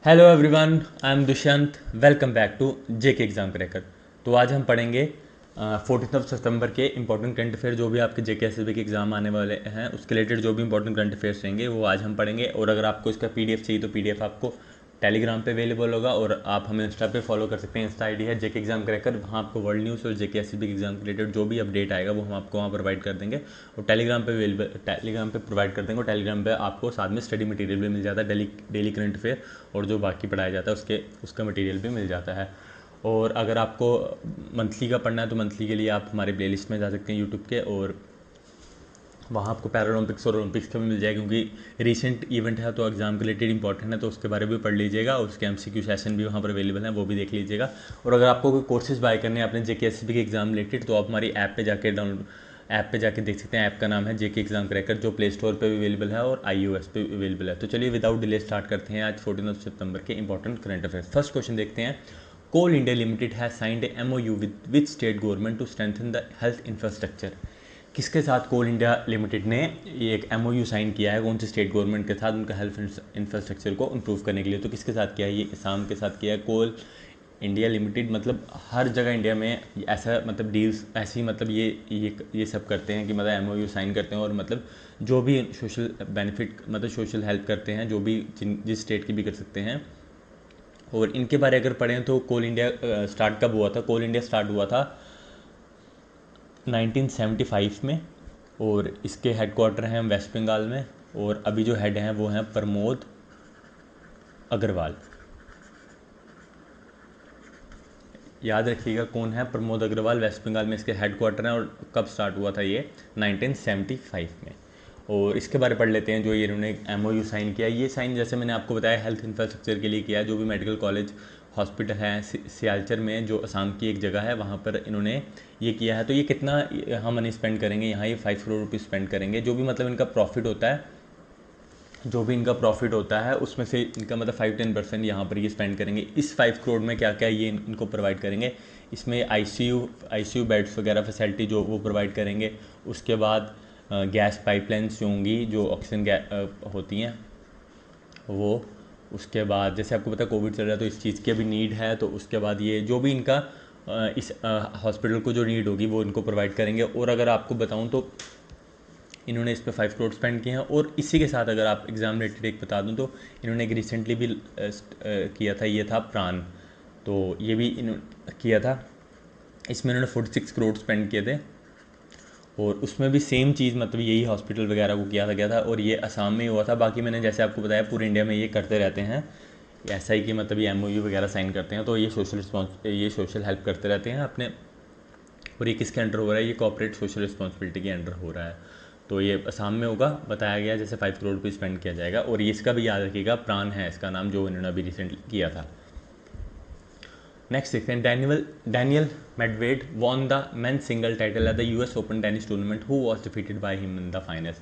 Hello everyone, I am Dushyant. Welcome back to JK exam cracker. तो आज हम पढ़ेंगे 14 सितंबर के इंपॉर्टेंट करंट अफेयर। जो भी आपके जेके एसएसबी के एग्ज़ाम आने वाले हैं उसके रिलेटेड जो भी इंपॉर्टेंट करंट अफेयर्स रहेंगे वो आज हम पढ़ेंगे। और अगर आपको इसका पीडीएफ चाहिए तो पीडीएफ आपको टेलीग्राम पे अवेलेबल होगा और आप हमें इंस्टा पे फॉलो कर सकते हैं। इंस्टा आईडी है जेके एग्ज़ाम क्रैकर। वहाँ आपको वर्ल्ड न्यूज़ और जेके एसएसबी के एग्ज़ाम के रिलेटेड जो भी अपडेट आएगा वो हम आपको वहाँ प्रोवाइड कर देंगे। और टेलीग्राम पे प्रोवाइड कर देंगे। और टेलीग्राम पे आपको साथ में स्टडी मटेरियल भी मिल जाता है, डेली करंट अफेयर और जो बाकी पढ़ाया जाता है उसका मटेरियल भी मिल जाता है। और अगर आपको मंथली का पढ़ना है तो मंथली के लिए आप हमारे प्लेलिस्ट में जा सकते हैं यूट्यूब के, और वहाँ आपको पैरालंपिक्स और ओलंपिक्स का भी मिल जाएगा क्योंकि रिसेंट इवेंट है तो एग्जाम के रिलेटेड इंपॉर्टेंट है, तो उसके बारे में भी पढ़ लीजिएगा। और उसके एमसीक्यू सेशन भी वहाँ पर अवेलेबल है, वो भी देख लीजिएगा। और अगर आपको कोई कोर्सेज बाय करने हैं अपने जेके एसएसबी के एग्जाम रिलेटेड तो आप हमारी ऐप पे जाके देख सकते हैं। ऐप का नाम है जेके एग्जाम क्रैकर, जो प्ले स्टोर पर भी अवेलेबल है और iOS पे भी अवेलेबल है। तो चलिए विदाउट डिले स्टार्ट करते हैं आज 14 सितंबर के important current affairs. First question देखते हैं। Coal India Limited has signed a MOU with state government to strengthen the health infrastructure. किसके साथ कोल इंडिया लिमिटेड ने ये एक MOU साइन किया है, कौन सी स्टेट गवर्नमेंट के साथ, उनका हेल्थ इंफ्रास्ट्रक्चर को इम्प्रूव करने के लिए। तो किसके साथ किया है? ये असम के साथ किया है। कोल इंडिया लिमिटेड मतलब हर जगह इंडिया में ऐसा मतलब डील्स ऐसी मतलब ये सब करते हैं कि मतलब MOU साइन करते हैं और मतलब जो भी सोशल बेनिफिट मतलब सोशल हेल्प करते हैं, जो भी जिस स्टेट की भी कर सकते हैं। और इनके बारे अगर पढ़ें तो कोल इंडिया स्टार्ट कब हुआ था? कोल इंडिया स्टार्ट हुआ था 1975 में, और इसके हेडक्वार्टर हैं वेस्ट बंगाल में। और अभी जो हेड हैं वो हैं प्रमोद अग्रवाल। याद रखिएगा कौन है प्रमोद अग्रवाल, वेस्ट बंगाल में इसके हेडक्वार्टर हैं। और कब स्टार्ट हुआ था ये? 1975 में। और इसके बारे में पढ़ लेते हैं जो ये इन्होंने MOU साइन किया। ये साइन जैसे मैंने आपको बताया हेल्थ इंफ्रास्ट्रक्चर के लिए किया है। जो भी मेडिकल कॉलेज हॉस्पिटल है सियालचर में, जो असम की एक जगह है, वहाँ पर इन्होंने ये किया है। तो ये कितना हम मनी स्पेंड करेंगे यहाँ? ये 5 करोड़ रुपये स्पेंड करेंगे। जो भी मतलब इनका प्रॉफिट होता है, जो भी इनका प्रॉफिट होता है उसमें से इनका मतलब 5-10% यहाँ पर ये स्पेंड करेंगे। इस 5 करोड़ में क्या क्या ये इनको प्रोवाइड करेंगे? इसमें ICU बेड्स वगैरह फैसिलिटी जो वो प्रोवाइड करेंगे। उसके बाद गैस पाइपलाइंस जो होंगी, जो ऑक्सीजन होती हैं वो। उसके बाद जैसे आपको पता है कोविड चल रहा है तो इस चीज़ की अभी नीड है, तो उसके बाद ये जो भी इनका इस हॉस्पिटल को जो नीड होगी वो इनको प्रोवाइड करेंगे। और अगर आपको बताऊं तो इन्होंने इस पर 5 करोड़ स्पेंड किए हैं। और इसी के साथ अगर आप एग्ज़ाम रिलेटेड एक बता दूं तो इन्होंने एक रिसेंटली भी किया था, ये था प्राण। तो ये भी इन्होंने किया था, इसमें इन्होंने 46 करोड़ स्पेंड किए थे। और उसमें भी सेम चीज़ मतलब यही हॉस्पिटल वगैरह को किया गया था, और ये असम में ही हुआ था। बाकी मैंने जैसे आपको बताया पूरे इंडिया में ये करते रहते हैं ऐसा ही कि मतलब ये MOU वगैरह साइन करते हैं। तो ये सोशल हेल्प करते रहते हैं अपने। और ये किसके अंडर हो रहा है? ये कॉर्पोरेट सोशल रिस्पॉन्सिबिलिटी के अंडर हो रहा है। तो ये असम में होगा, बताया गया जैसे 5 करोड़ रुपये स्पेंड किया जाएगा। और ये इसका भी याद रखिएगा, प्राण है इसका नाम, जो इन्होंने अभी रिसेंटली किया था। नेक्स्ट देखते हैं। Daniel Medvedev won the men single title at the US open tennis tournament, who was defeated by him in the finals.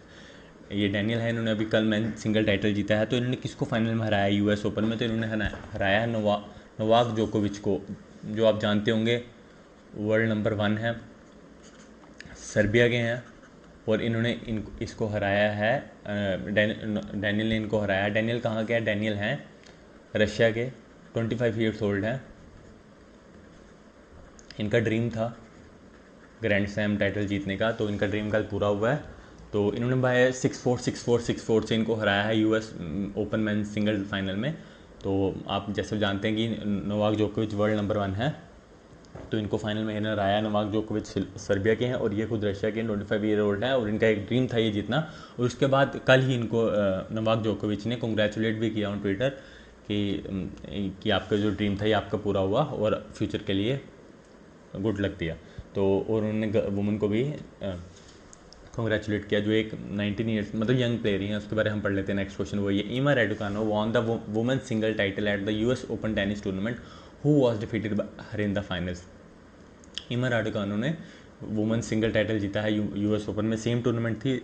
ये डैनियल है, इन्होंने अभी कल मेन सिंगल टाइटल जीता है। तो इन्होंने किसको फाइनल में हराया US ओपन में? तो इन्होंने हराया है नोवाक जोकोविच को, जो आप जानते होंगे वर्ल्ड नंबर 1 है, सर्बिया के हैं। और इन्होंने इसको हराया है, डैनियल ने इनको हराया है। डैनियल कहाँ के हैं? डैनियल हैं रशिया के, 25 ईयर्स ओल्ड हैं। इनका ड्रीम था ग्रैंड स्लैम टाइटल जीतने का, तो इनका ड्रीम कल पूरा हुआ है। तो इन्होंने बाय 6-4, 6-4, 6-4 से इनको हराया है US open man single final में। तो आप जैसे जानते हैं कि नोवाक जोकोविच वर्ल्ड नंबर 1 है, तो इनको फाइनल में इन्हें हराया। नोवाक जोकोविच सर्बिया के हैं और ये खुद रशिया के 25 ईयर ओल्ड है, और इनका एक ड्रीम था ये जीतना। और उसके बाद कल ही इनको नोवाक जोकोविच ने कंग्रेचुलेट भी किया ऑन ट्विटर कि आपका जो ड्रीम था ये आपका पूरा हुआ और फ्यूचर के लिए गुड लक दिया। तो और उन्होंने वुमन को भी कंग्रेचुलेट किया, जो एक 19 ईयर्स मतलब यंग प्लेयर ही हैं। उसके बारे में हम पढ़ लेते हैं। नेक्स्ट क्वेश्चन वो ये, Emma Raducanu won the women single title at the US open tennis tournament, who was defeated her in the finals. Emma Raducanu ने वुमेन सिंगल टाइटल जीता है US ओपन में। सेम टूर्नामेंट थी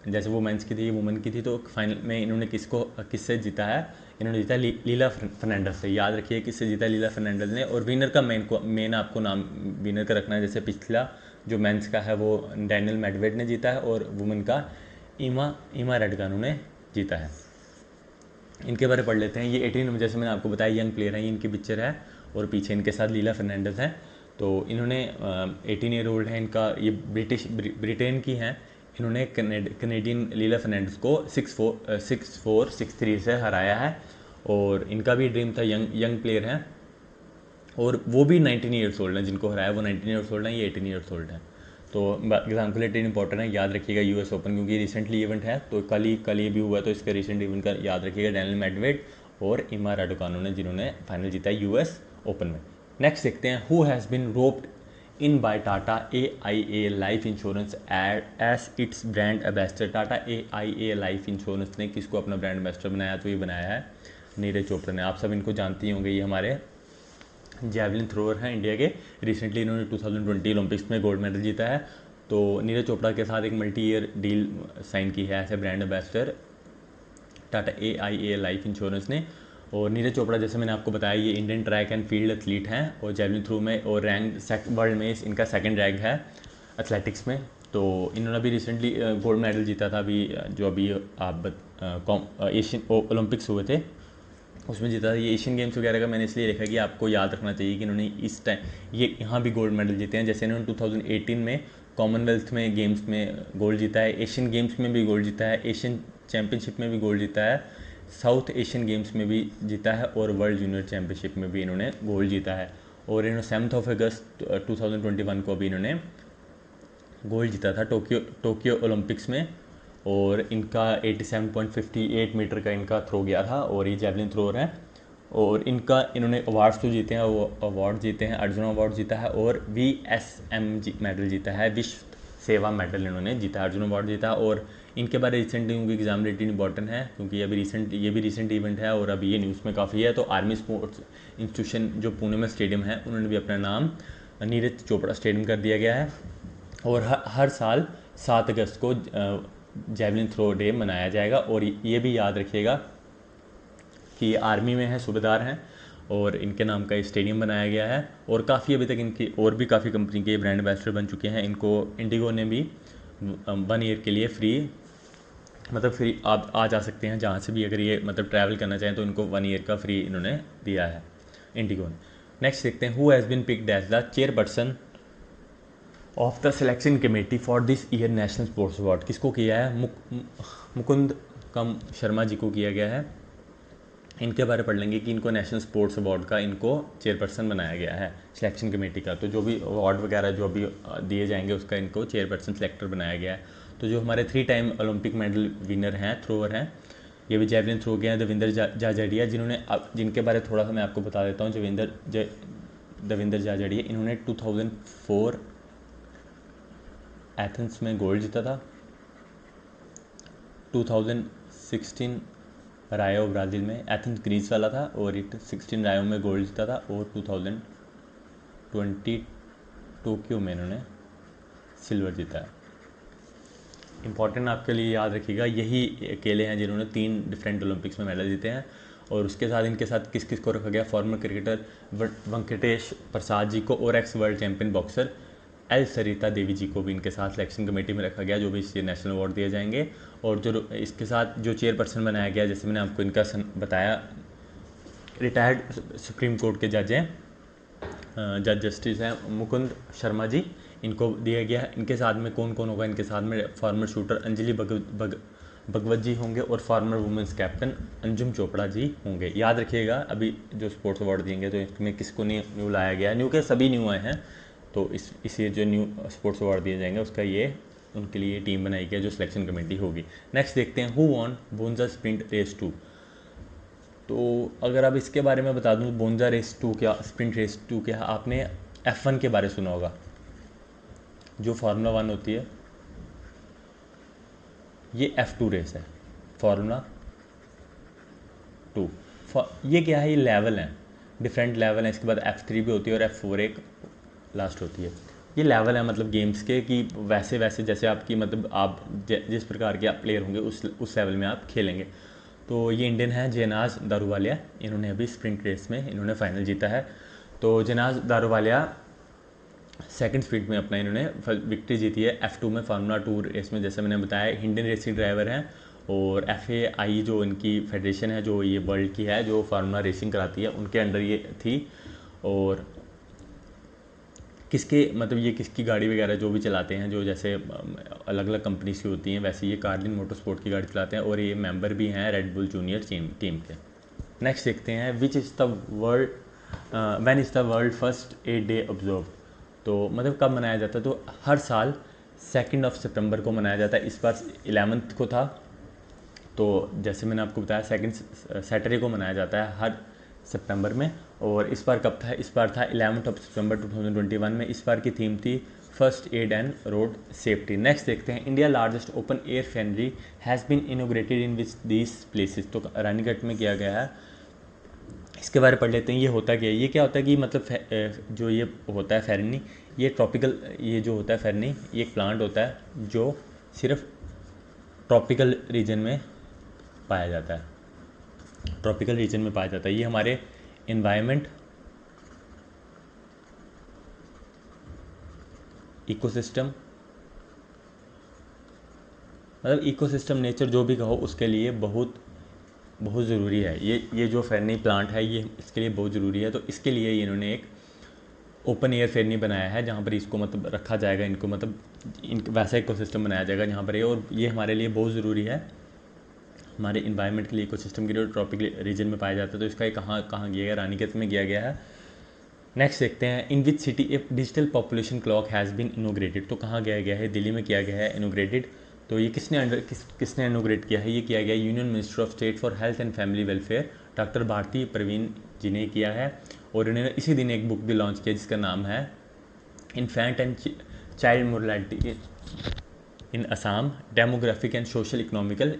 जैसे वो mains की थी, वुमेन की थी। तो फाइनल में इन्होंने किससे जीता है? इन्होंने जीता लीला फर्नांडस से। याद रखिए किससे जीता? लीला फर्नांडस ने। और विनर का मेन आपको नाम विनर का रखना है। जैसे पिछला जो मेंस का है वो डैनियल मेडवेड ने जीता है, और वुमेन का ईमा रैडुकानो ने जीता है। इनके बारे में पढ़ लेते हैं। ये 18 में जैसे मैंने आपको बताया यंग प्लेयर हैं, ये इनकी पिक्चर है और पीछे इनके साथ लीला फर्नांडिस हैं। तो इन्होंने 18 ईयर ओल्ड है, इनका ये ब्रिटेन की हैं। इन्होंने कनेडियन लीला फर्नांडिस को 6-4 6-3 से हराया है और इनका भी ड्रीम था, यंग प्लेयर हैं और वो भी 19 ईयर्स ओल्ड हैं, जिनको हराया वो 19 ईयर्स ओल्ड हैं, ये 18 ईयर्स ओल्ड हैं। तो एग्जाम के लिए 18 इंपॉर्टेंट है, याद रखिएगा यूएस ओपन, क्योंकि रिसेंटली इवेंट है तो कल ही भी हुआ, तो इसका रिसेंट इवेंट का याद रखिएगा। डैनियल मेडवेड और इमा राडुकानु ने, जिन्होंने फाइनल जीता है यूएस ओपन में। नेक्स्ट देखते हैं, who has been roped in by Tata AIA life insurance as its brand ambassador. Tata AIA life insurance ने किसको अपना ब्रांड एम्बेसडर बनाया? तो ये बनाया है नीरज चोपड़ा ने। आप सब इनको जानते ही होंगे, ये हमारे जैवलिन थ्रोअर हैं इंडिया के। रिसेंटली इन्होंने 2020 ओलंपिक्स में गोल्ड मेडल जीता है। तो नीरज चोपड़ा के साथ एक मल्टी ईयर डील साइन की है ऐसे brand ambassador Tata AIA life insurance ने। और नीरज चोपड़ा, जैसे मैंने आपको बताया, ये Indian track and field athlete हैं और जैवलिन थ्रो में और रैंक वर्ल्ड में इनका सेकंड रैंक है एथलेटिक्स में। तो इन्होंने भी रिसेंटली गोल्ड मेडल जीता था, जो अभी आप एशियन ओलंपिक्स हुए थे उसमें जीता था। ये एशियन गेम्स वगैरह का मैंने इसलिए लिखा कि आपको याद रखना चाहिए कि इन्होंने इस टाइम ये यहाँ भी गोल्ड मेडल जीते हैं। जैसे इन्होंने 2018 में कॉमनवेल्थ में गेम्स में गोल्ड जीता है, एशियन गेम्स में भी गोल्ड जीता है, एशियन चैम्पियनशिप में भी गोल्ड जीता है, साउथ एशियन गेम्स में भी जीता है और वर्ल्ड जूनियर चैम्पियनशिप में भी इन्होंने गोल्ड जीता है। और इन्होंने 7 अगस्त 2021 को भी इन्होंने गोल्ड जीता था टोक्यो ओलंपिक्स में। और इनका 87.58 मीटर का इनका थ्रो गया था और ये जैवलिन थ्रोअर हैं। और इन्होंने अवार्ड्स तो जीते हैं, वो अवार्ड जीते हैं, अर्जुन अवार्ड जीता है और VSM मेडल जीता है, विश्व सेवा मेडल इन्होंने जीता है, अर्जुन अवार्ड जीता है। और इनके बारे रिसेंटली उनकी एग्जाम रेटिंग इंपॉर्टेंट है, क्योंकि ये भी रिसेंट इवेंट है और अभी ये न्यूज़ में काफ़ी है। तो आर्मी स्पोर्ट्स इंस्टीट्यूशन जो पुणे में स्टेडियम है, उन्होंने भी अपना नाम नीरज चोपड़ा स्टेडियम कर दिया गया है। और हर साल 7 अगस्त को जैवलिन थ्रो डे मनाया जाएगा। और ये भी याद रखिएगा कि ये आर्मी में है, सूबेदार हैं और इनके नाम का स्टेडियम बनाया गया है। और काफ़ी अभी तक इनकी और भी काफ़ी कंपनी के ब्रांड एम्बेसडर बन चुके हैं। इनको इंडिगो ने भी 1 ईयर के लिए फ्री आप आ जा सकते हैं जहाँ से भी, अगर ये ट्रैवल करना चाहें तो इनको 1 ईयर का फ्री इन्होंने दिया है इंडिगो ने। नेक्स्ट देखते हैं, who has been picked as the chairperson of the selection committee for this year national sports award. किसको किया है? मुकुंद कम शर्मा जी को किया गया है। इनके बारे पढ़ लेंगे कि इनको नेशनल स्पोर्ट्स अवार्ड का इनको चेयरपर्सन बनाया गया है सिलेक्शन कमेटी का। तो जो भी अवार्ड वगैरह जो अभी दिए जाएंगे उसका इनको चेयरपर्सन सेलेक्टर बनाया गया है। तो जो हमारे 3 टाइम ओलंपिक मेडल विनर हैं, थ्रोअर हैं, ये भी जैवलिन थ्रो के हैं, देवेंद्र जाजड़िया, जिनके बारे थोड़ा सा मैं आपको बता देता हूँ। देवेंद्र जाजड़िया, इन्होंने 2004 एथेंस में गोल्ड जीता था, 2016 रायो ब्राज़ील में, एथेंस ग्रीस वाला था, और 16 रायो में गोल्ड जीता था, और 2020 टोक्यो में इन्होंने सिल्वर जीता है। इंपॉर्टेंट आपके लिए याद रखिएगा, यही अकेले हैं जिन्होंने 3 डिफरेंट ओलंपिक्स में मेडल जीते हैं। और उसके साथ इनके साथ किस किस को रखा गया? फॉर्मर क्रिकेटर वेंकटेश प्रसाद जी को और ex world champion boxer L Sarita Devi ji को भी इनके साथ सिलेक्शन कमेटी में रखा गया, जो भी इस नेशनल अवार्ड दिए जाएंगे। और जो इसके साथ जो चेयरपर्सन बनाया गया, जैसे मैंने आपको इनका बताया, रिटायर्ड सुप्रीम कोर्ट के जज हैं, जज जस्टिस हैं मुकुंद शर्मा जी, इनको दिया गया है। इनके साथ में कौन कौन होगा? इनके साथ में फॉर्मर शूटर अंजलि भगवत जी होंगे और former women's captain Anjum Chopra ji होंगे। याद रखिएगा, अभी जो स्पोर्ट्स अवार्ड देंगे तो इसमें किसको न्यू लाया गया है? न्यू के सभी न्यू आए हैं, तो इसी जो न्यू स्पोर्ट्स अवार्ड दिए जाएंगे उसका ये उनके लिए टीम बनाई गई है जो सिलेक्शन कमेटी होगी। नेक्स्ट देखते हैं, हु वॉन बोंजा स्प्रिंट रेस 2। तो अगर आप इसके बारे में बता दूं, बोंजा रेस 2 क्या, स्प्रिंट रेस 2 क्या, आपने F1 के बारे सुना होगा, जो फार्मूला 1 होती है, ये F2 रेस है, फार्मूला 2। ये क्या है? ये लेवल हैं, डिफरेंट लेवल हैं। इसके बाद F3 भी होती है और F4 एक लास्ट होती है। ये लेवल है गेम्स के, कि वैसे वैसे जैसे आपकी आप जिस प्रकार के आप प्लेयर होंगे उस लेवल में आप खेलेंगे। तो ये इंडियन है जेनाज दारूवालिया, इन्होंने अभी स्प्रिंट रेस में इन्होंने फाइनल जीता है। तो जेनाज दारूवालिया सेकंड स्प्रिंट में इन्होंने विक्ट्री जीती है F2 में, फार्मूला 2 रेस में। जैसे मैंने बताया, इंडियन रेसिंग ड्राइवर हैं और FAI जो इनकी फेडरेशन है, जो ये वर्ल्ड की है, जो फार्मूला रेसिंग कराती है, उनके अंडर ये थी। और किसके मतलब ये किसकी गाड़ी वगैरह जो भी चलाते हैं, जो जैसे अलग अलग कंपनीज की होती हैं, वैसे ये कार्लिन मोटरस्पोर्ट की गाड़ी चलाते हैं और ये मेंबर भी हैं रेड बुल जूनियर टीम के। नेक्स्ट देखते हैं which is the world when is the world first 8 day observe. तो मतलब कब मनाया जाता है, तो हर साल 2 सितंबर को मनाया जाता है। इस बार 11 को था, तो जैसे मैंने आपको बताया 2 सैटरडे को मनाया जाता है हर सितंबर में। और इस बार कब था, इस बार था 11 सितंबर 2021 में। इस बार की थीम थी first aid and road safety. Next देखते हैं India largest open air refinery has been inaugurated in which these places. तो रानीगढ़ में किया गया है। इसके बारे में पढ़ लेते हैं ये होता क्या है। ये क्या होता है कि मतलब जो ये होता है फेरनी, ये ट्रॉपिकल, ये जो होता है फेरनी, ये एक प्लांट होता है जो सिर्फ ट्रॉपिकल रीजन में पाया जाता है, ट्रॉपिकल रीजन में पाया जाता है। ये हमारे इन्वायरमेंट, इकोसिस्टम, मतलब इकोसिस्टम, नेचर जो भी कहो, उसके लिए बहुत बहुत ज़रूरी है। ये जो फेरनी प्लांट है, ये इसके लिए बहुत ज़रूरी है। तो इसके लिए इन्होंने एक ओपन एयर फेरनी बनाया है जहाँ पर इसको मतलब रखा जाएगा, इनको मतलब वैसा इकोसिस्टम बनाया जाएगा जहाँ पर ये, और ये हमारे लिए बहुत ज़रूरी है, हमारे इन्वायरमेंट के लिए, इकोसिस्टम के लिए, ट्रॉपिकल रीजन में पाया जाता है। तो इसका कहाँ कहाँ किया गया, रानीखेत में किया गया है। नेक्स्ट देखते हैं in which city a digital population clock has been inaugurated. तो कहाँ किया गया है, दिल्ली में किया गया है इनोग्रेटेड। तो ये किसने इनोग्रेट किया है, ये किया गया union minister of state for health and family welfare doctor Bharati Pravin ji ने किया है। और इन्होंने इसी दिन एक बुक भी लॉन्च किया जिसका नाम है infant and child mortality in Assam, demographic and social economical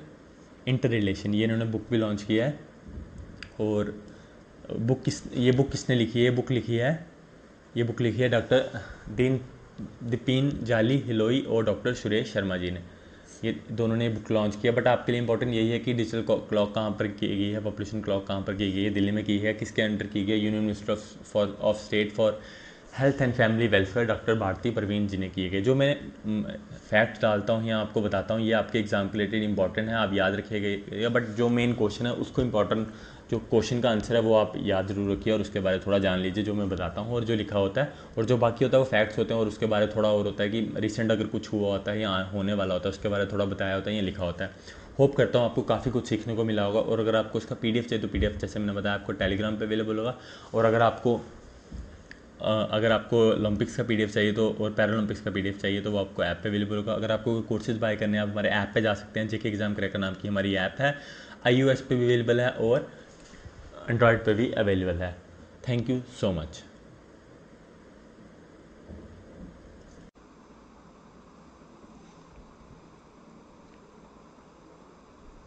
inter relation. ये इन्होंने बुक भी लॉन्च किया है। और ये बुक किसने लिखी है, ये बुक लिखी है डॉक्टर दीपिन जाली हिलोई और डॉक्टर सुरेश शर्मा जी ने। ये दोनों ने बुक लॉन्च किया। बट आपके लिए इंपॉर्टेंट यही है कि डिजिटल क्लॉक कहाँ पर की गई है, पॉपुलेशन क्लॉक कहाँ पर की गई है, दिल्ली में की है, किसके अंडर की गई, union minister of state for health and family welfare doctor Bharati Pravin ji ने किए गए। जो मैं फैक्ट डालता हूँ या आपको बताता हूँ, ये आपके एग्जाम के रिलेटेड इंपॉर्टेंट है, आप याद रखिएगा। बट जो मेन क्वेश्चन है उसको इंपॉर्टेंट, जो क्वेश्चन का आंसर है वो आप याद जरूर रखिए और उसके बारे में थोड़ा जान लीजिए जो मैं बताता हूँ। और जो लिखा होता है और जो बाकी होता है वो फैक्ट्स होते हैं, और उसके बारे में थोड़ा और होता है कि रिसेंट अगर कुछ हुआ होता है या होने वाला होता है उसके बारे में थोड़ा बताया होता है या लिखा होता है। होप करता हूँ आपको काफ़ी कुछ सीखने को मिला होगा। और अगर आपको इसका PDF चाहिए तो PDF जैसे मैंने बताया आपको टेलीग्राम पे अवेलेबल होगा। और अगर आपको ओलंपिक्स का PDF चाहिए तो, और पैरालंपिक्स का PDF चाहिए तो वो आपको ऐप पे अवेलेबल होगा। अगर आपको कोर्सेज बाय करने हैं आप हमारे ऐप पे जा सकते हैं। JK एग्जाम क्रैकर नाम की हमारी ऐप है, iOS पे भी अवेलेबल है और एंड्रॉयड पे भी अवेलेबल है। Thank you so much.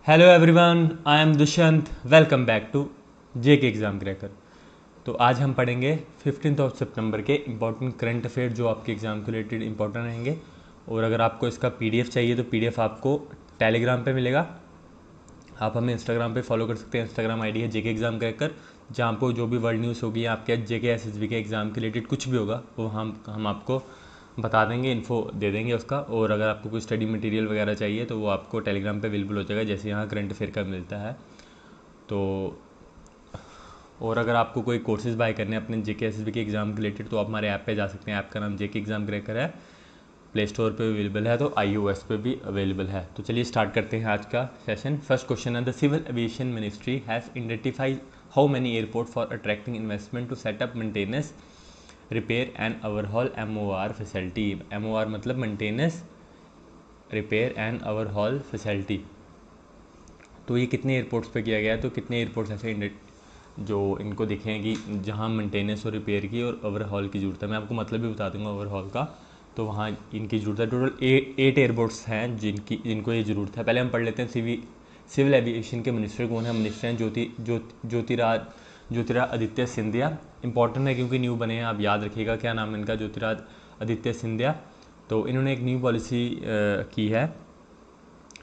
Hello everyone, I am Dushyant, welcome back to JK exam cracker. तो आज हम पढ़ेंगे 15 सितंबर के इंपॉर्टेंट करंट अफेयर जो आपके एग्ज़ाम के रिलेटेड इंपॉर्टेंट रहेंगे। और अगर आपको इसका PDF चाहिए तो PDF आपको टेलीग्राम पे मिलेगा। आप हमें इंस्टाग्राम पे फॉलो कर सकते हैं, इंस्टाग्राम ID है JK एग्जाम क्रैकर, जहाँ पर जो भी वर्ल्ड न्यूज़ होगी आपके JK SSB के एग्ज़ाम के रिलेटेड कुछ भी होगा वो हम आपको बता देंगे, इन्फो दे देंगे उसका। और अगर आपको कोई स्टडी मटेरियल वगैरह चाहिए तो वो आपको टेलीग्राम पे अवेलेबल हो जाएगा, जैसे यहाँ करंट अफेयर का मिलता है। तो और अगर आपको कोई कोर्सेज बाय करने हैं अपने JK SSB के एग्ज़ाम के रिलेटेड तो आप हमारे ऐप पे जा सकते हैं। ऐप का नाम JK एग्जाम क्रैकर है, प्ले स्टोर पे अवेलेबल है, तो iOS पे भी अवेलेबल है। तो चलिए स्टार्ट करते हैं आज का सेशन। फर्स्ट क्वेश्चन है the civil aviation ministry has identified how many airport for attracting investment to set up maintenance repair and overhaul MOR facility. MOR मतलब maintenance repair and overhaul facility. तो ये कितने एयरपोर्ट्स पे किया गया है, तो कितने एयरपोर्ट्स ऐसे जो इनको दिखे हैं कि जहाँ मेंटेनेंस और रिपेयर की और ओवरहॉल की ज़रूरत है। मैं आपको मतलब भी बता दूंगा ओवरहॉल का। तो वहाँ इनकी ज़रूरत है। टोटल 8 एयरपोर्ट्स हैं जिनको ये ज़रूरत है। पहले हम पढ़ लेते हैं सिविल एविएशन के मिनिस्टर कौन है। मिनिस्टर हैं ज्योतिरादित्य सिंधिया। इंपॉर्टेंट है क्योंकि न्यू बने हैं, आप याद रखिएगा क्या नाम है इनका, ज्योतिरादित्य सिंधिया। तो इन्होंने एक न्यू पॉलिसी की है,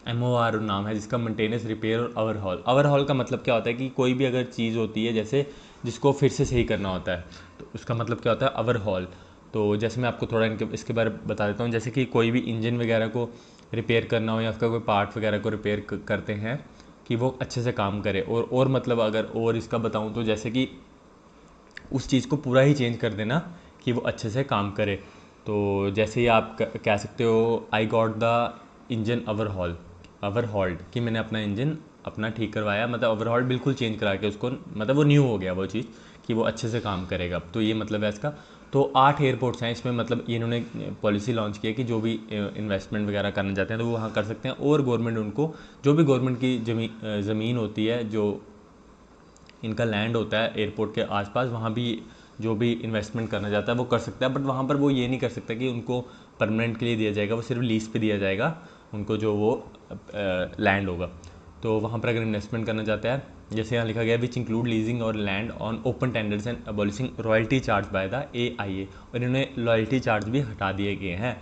MOR नाम है, जिसका मेंटेनेंस रिपेयर और ओवरहॉल। ओवरहॉल का मतलब क्या होता है कि कोई भी अगर चीज़ होती है जैसे जिसको फिर से सही करना होता है तो उसका मतलब क्या होता है ओवरहॉल। तो जैसे मैं आपको थोड़ा इसके बारे में बता देता हूँ। जैसे कि कोई भी इंजन वगैरह को रिपेयर करना हो या उसका कोई पार्ट वगैरह को रिपेयर करते हैं कि वो अच्छे से काम करे। और मतलब अगर और इसका बताऊँ तो जैसे कि उस चीज़ को पूरा ही चेंज कर देना कि वो अच्छे से काम करे। तो जैसे ही आप कह सकते हो I got the engine overhauled कि मैंने अपना इंजन अपना ठीक करवाया, मतलब ओवरहॉल्ड बिल्कुल चेंज करा के उसको, मतलब वो न्यू हो गया वो चीज़ कि वो अच्छे से काम करेगा। तो ये मतलब है इसका। तो 8 एयरपोर्ट्स हैं इसमें, मतलब ये इन्होंने पॉलिसी लॉन्च की है कि जो भी इन्वेस्टमेंट वगैरह करना चाहते हैं तो वो वहाँ कर सकते हैं। और गवर्नमेंट उनको जो भी गवर्नमेंट की ज़मीन होती है, जो इनका लैंड होता है एयरपोर्ट के आसपास, वहाँ भी जो भी इन्वेस्टमेंट करना चाहता है वो कर सकता है। बट वहाँ पर वो ये नहीं कर सकता कि उनको परमानेंट के लिए दिया जाएगा, वो सिर्फ लीज पे दिया जाएगा उनको जो वो लैंड होगा। तो वहाँ पर अगर इन्वेस्टमेंट करना चाहता है, जैसे यहाँ लिखा गया विच इंक्लूड लीजिंग और land on open tenders and abolishing royalty charge by the AIA, और इन्होंने रॉयल्टी चार्ज भी हटा दिए गए हैं।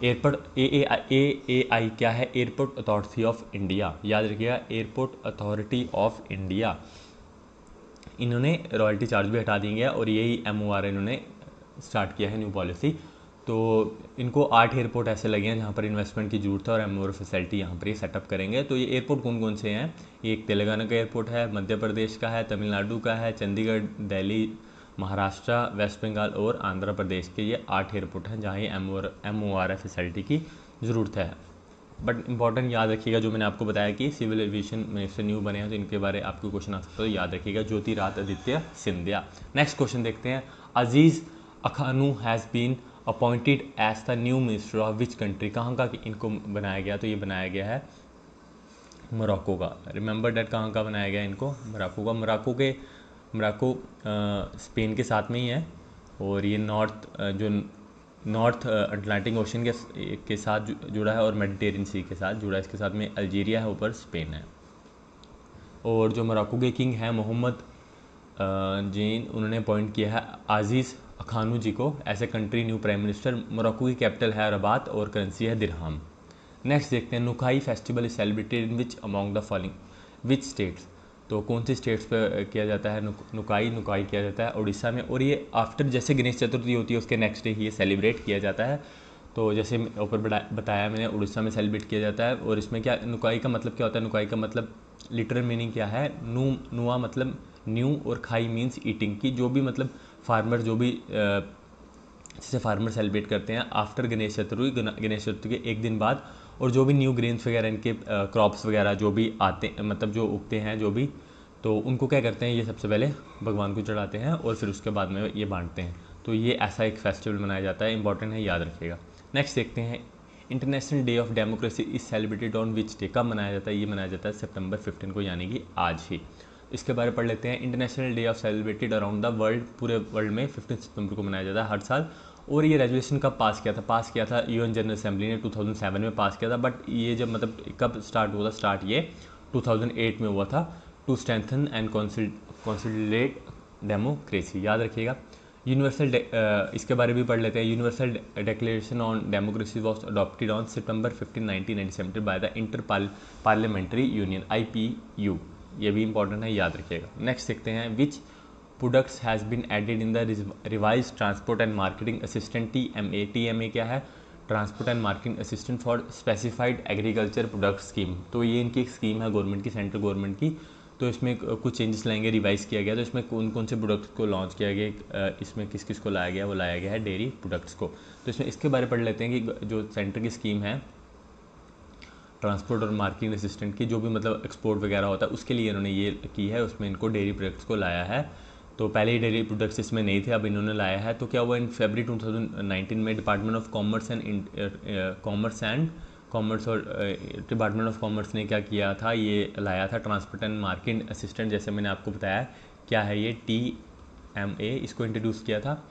एयरपोर्ट AAI क्या है? एयरपोर्ट अथॉरिटी ऑफ इंडिया, याद रखिएगा, एयरपोर्ट अथॉरिटी ऑफ इंडिया। इन्होंने रॉयल्टी चार्ज भी हटा देंगे और यही MOR इन्होंने स्टार्ट किया है न्यू पॉलिसी। तो इनको 8 एयरपोर्ट ऐसे लगे हैं जहाँ पर इन्वेस्टमेंट की जरूरत है और MOR फैसिलिटी यहाँ पर ये सेटअप करेंगे। तो ये एयरपोर्ट कौन कौन से हैं? एक तेलंगाना का एयरपोर्ट है, मध्य प्रदेश का है, तमिलनाडु का है, चंडीगढ़, दिल्ली, महाराष्ट्र, वेस्ट बंगाल और आंध्र प्रदेश के ये 8 एयरपोर्ट हैं जहाँ ये MOR फैसिलिटी की ज़रूरत है। बट इंपॉर्टेंट याद रखिएगा जो मैंने आपको बताया कि सिविल एविएशन मिनिस्टर न्यू बने हैं तो इनके बारे आपको क्वेश्चन आ सकता है, तो याद रखिएगा ज्योतिरादित्य सिंधिया। नेक्स्ट क्वेश्चन देखते हैं। Aziz Akhannouch has been appointed as the new minister of which country, कहाँ का इनको बनाया गया? तो ये बनाया गया है मोरक्को का। रिमेंबर डैट कहाँ का बनाया गया इनको? मोरक्को का। मोरक्को स्पेन के साथ में ही है और ये नॉर्थ अटलांटिक ओशन के साथ जुड़ा है और मेडिटेरियन सी के साथ जुड़ा है। इसके साथ में अल्जीरिया है, ऊपर स्पेन है। और जो मोरक्को के किंग हैं मोहम्मद जीन, उन्होंने अपॉइंट किया है अजीज़ अखानू जी को as a country new prime minister. Morocco की कैपिटल है रबात और करेंसी है दिरहम। नेक्स्ट देखते हैं। Nuakhai festival is celebrated in which among the following which states, तो कौन सी स्टेट्स पे किया जाता है? नुकाई किया जाता है उड़ीसा में। और ये आफ्टर जैसे गणेश चतुर्थी होती है उसके नेक्स्ट डे ही ये सेलिब्रेट किया जाता है। तो जैसे ऊपर बताया मैंने, उड़ीसा में सेलिब्रेट किया जाता है। और इसमें क्या नुकाई का मतलब क्या होता है? नुकाई का मतलब लिटरल मीनिंग क्या है? नुआ मतलब न्यू और खाई मीन्स ईटिंग की, जो भी मतलब फार्मर जो भी जिसे फार्मर सेलिब्रेट करते हैं आफ्टर गणेश चतुर्थी के एक दिन बाद। और जो भी न्यू ग्रेन्स वगैरह इनके क्रॉप्स वगैरह जो भी आते मतलब जो उगते हैं जो भी, तो उनको क्या करते हैं, ये सबसे पहले भगवान को चढ़ाते हैं और फिर उसके बाद में ये बांटते हैं। तो ये ऐसा एक फेस्टिवल मनाया जाता है, इंपॉर्टेंट है, याद रखिएगा। नेक्स्ट देखते हैं। International day of democracy is celebrated on which day, कब मनाया जाता है? ये मनाया जाता है सितंबर 15 को, यानी कि आज ही। इसके बारे में पढ़ लेते हैं। International day of celebrated around the world, पूरे वर्ल्ड में 15 सितंबर को मनाया जाता है हर साल। और ये रेजोल्यूशन कब पास किया था? UN जनरल असेंबली ने 2007 में पास किया था। बट ये जब मतलब कब स्टार्ट हुआ था? स्टार्ट ये 2008 में हुआ था। To strengthen and consolidate democracy, याद रखिएगा। यूनिवर्सल इसके बारे में भी पढ़ लेते हैं। Universal declaration on democracy was adopted on September 15, 1997 by the inter parliamentary union IPU, ये भी इंपॉर्टेंट है, याद रखिएगा। नेक्स्ट देखते हैं। Which products has been added in the revise transport and marketing assistant TMA क्या है? Transport and marketing assistant for specified agriculture product scheme. तो ये इनकी एक स्कीम है गवर्नमेंट की, सेंट्रल गवर्नमेंट की। तो इसमें कुछ चेंजेस लाएंगे, रिवाइज किया गया। तो इसमें कौन कौन से प्रोडक्ट्स को लॉन्च किया गया, इसमें किस किस को लाया गया? वो लाया गया है डेयरी प्रोडक्ट्स को। तो इसमें इसके बारे में पढ़ लेते हैं कि जो सेंटर की स्कीम है ट्रांसपोर्ट और मार्केटिंग असिस्टेंट की, जो भी मतलब एक्सपोर्ट वगैरह होता है उसके लिए इन्होंने ये की है, उसमें इनको डेयरी प्रोडक्ट्स को लाया है। तो पहले ही डेयरी प्रोडक्ट्स इसमें नहीं थे, अब इन्होंने लाया है। तो क्या हुआ, इन फरवरी 2019 में डिपार्टमेंट ऑफ कॉमर्स और डिपार्टमेंट ऑफ कॉमर्स ने क्या किया था, ये लाया था ट्रांसपोर्ट एंड मार्केटिंग असिस्टेंट। जैसे मैंने आपको बताया क्या है ये TMA, इसको इंट्रोड्यूस किया था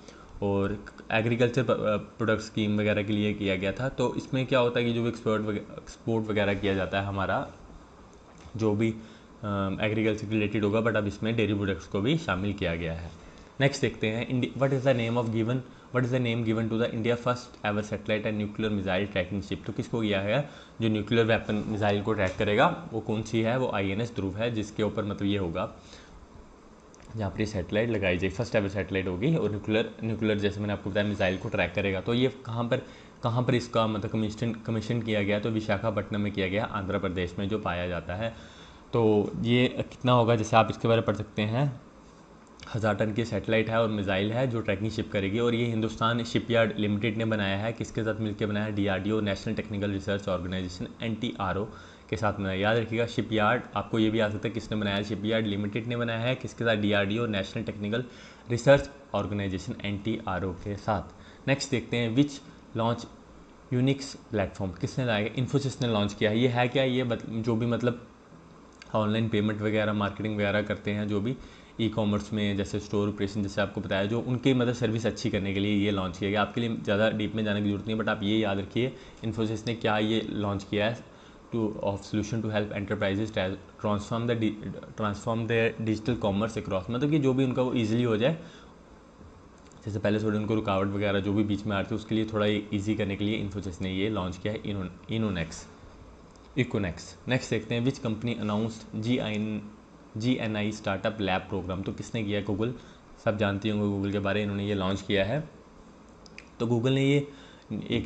और एग्रीकल्चर प्रोडक्ट स्कीम वगैरह के लिए किया गया था। तो इसमें क्या होता है कि जो एक्सपोर्ट वगैरह किया जाता है हमारा, जो भी एग्रीकल्चर रिलेटेड होगा, बट अब इसमें डेयरी प्रोडक्ट्स को भी शामिल किया गया है। नेक्स्ट देखते हैं। What is the name given to the India first ever satellite and nuclear missile tracking ship. तो किसको किया है? जो न्यूक्लियर वेपन मिसाइल को ट्रैक करेगा वो कौन सी है? वो INS ध्रुव है, जिसके ऊपर मतलब ये होगा जहाँ पर ये सैटेलाइट लगाई जाए, फर्स्ट एवर सैटेलाइट होगी। और न्यूक्लियर जैसे मैंने आपको बताया मिसाइल को ट्रैक करेगा। तो ये कहाँ पर इसका मतलब कमीशन किया गया, तो विशाखापट्टनम में किया गया, आंध्र प्रदेश में जो पाया जाता है। तो ये कितना होगा, जैसे आप इसके बारे में पढ़ सकते हैं, 1000 टन की सैटेलाइट है और मिसाइल है जो ट्रैकिंग शिप करेगी। और ये हिंदुस्तान शिपयार्ड लिमिटेड ने बनाया है। किसके साथ मिलकर बनाया है? DRDO, national technical research organisation, NTRO के साथ बनाया। याद रखिएगा शिपयार्ड, आपको ये भी आ सकता है किसने बनाया है? शिपयार्ड लिमिटेड ने बनाया है। किसके साथ? DRDO, national technical research organisation, NTRO के साथ। नेक्स्ट देखते हैं, विच लॉन्च यूनिक्स प्लेटफॉर्म, किसने लाया? इन्फोसिस ने लॉन्च किया है। ये है क्या? ये जो भी मतलब ऑनलाइन पेमेंट वगैरह, मार्केटिंग वगैरह करते हैं, जो भी ई कॉमर्स में, जैसे स्टोर ऑपरेशन, जैसे आपको बताया, जो उनकी मतलब सर्विस अच्छी करने के लिए ये लॉन्च किया गया। आपके लिए ज़्यादा डीप में जाने की जरूरत नहीं है, बट आप ये याद रखिए इन्फोसिस ने क्या ये लॉन्च किया है, two of solution to help enterprises transform the digital commerce across, मतलब कि जो भी उनका वो ईजिली हो जाए। जैसे पहले थोड़ी उनको रुकावट वगैरह जो भी बीच में आ रही थी, उसके लिए थोड़ा ईजी करने के लिए इन्फोसिस ने ये लॉन्च किया है, इकोनेक्स। नेक्स्ट देखते हैं, which company announced GNI startup lab programme, तो किसने किया? गूगल, सब जानती होंगे गूगल के बारे में, इन्होंने ये लॉन्च किया है। तो गूगल ने ये एक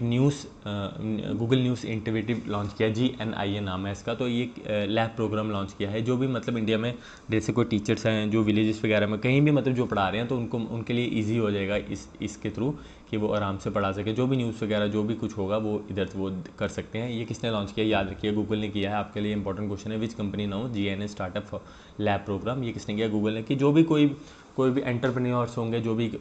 गूगल न्यूज़ इनिशिएटिव लॉन्च किया, GNI नाम है इसका। तो ये लैब प्रोग्राम लॉन्च किया है, जो भी मतलब इंडिया में जैसे कोई टीचर्स हैं जो विलेजेस वगैरह में कहीं भी मतलब जो पढ़ा रहे हैं, तो उनके लिए ईजी हो जाएगा इसके थ्रू कि वो आराम से पढ़ा सके। जो भी न्यूज़ वगैरह जो भी कुछ होगा वो इधर वो कर सकते हैं। ये किसने लॉन्च किया? याद रखिए गूगल ने किया है। आपके लिए इंपॉर्टेंट क्वेश्चन है, which company now GNI startup lab programme, ये किसने किया? गूगल ने। कि जो भी कोई भी एंटरप्रेन्योर्स होंगे, जो भी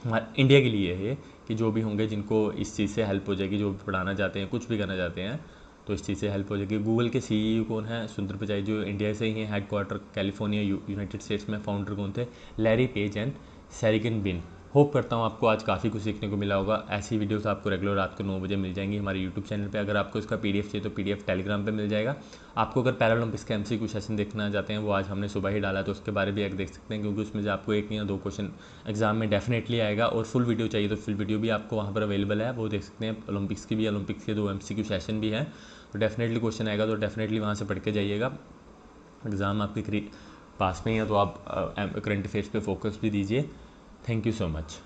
हमारे इंडिया के लिए है, कि जो भी होंगे जिनको इस चीज़ से हेल्प हो जाएगी, जो भी पढ़ाना चाहते हैं, कुछ भी करना चाहते हैं, तो इस चीज़ से हेल्प हो जाएगी। गूगल के CEO कौन है? सुंदर पिचाई, जो इंडिया से ही हैं, हेडक्वार्टर कैलिफोर्निया यूनाइटेड स्टेट्स में। फाउंडर कौन थे? Larry Page and Sergey Brin. Hope करता हूँ आपको आज काफ़ी कुछ सीखने को मिला होगा। ऐसी वीडियोस आपको रेगुलर रात को 9 बजे मिल जाएंगी हमारे यूट्यूब चैनल पे। अगर आपको इसका PDF चाहिए तो PDF टेलीग्राम पे मिल जाएगा। आपको अगर पैरालंपिक्स का MCQ सेशन देखना चाहते हैं, वो आज हमने सुबह ही डाला, तो उसके बारे में एक देख सकते हैं, क्योंकि उसमें से आपको 1 या 2 क्वेश्चन एग्जाम में डेफिनेटली आएगा। और फुल वीडियो चाहिए तो फुल वीडियो भी आपको वहाँ पर अवेलेबल है, वो देख सकते हैं। ओलंपिक्स की भी, ओलंपिक्स के 2 MCQ सेशन भी हैं, तो डेफिनेटली क्वेश्चन आएगा, तो डेफिनेटली वहाँ से पढ़ के जाइएगा। एग्ज़ाम आपके पास में ही है, तो आप करंट अफेयर्स पे फोकस भी दीजिए। Thank you so much.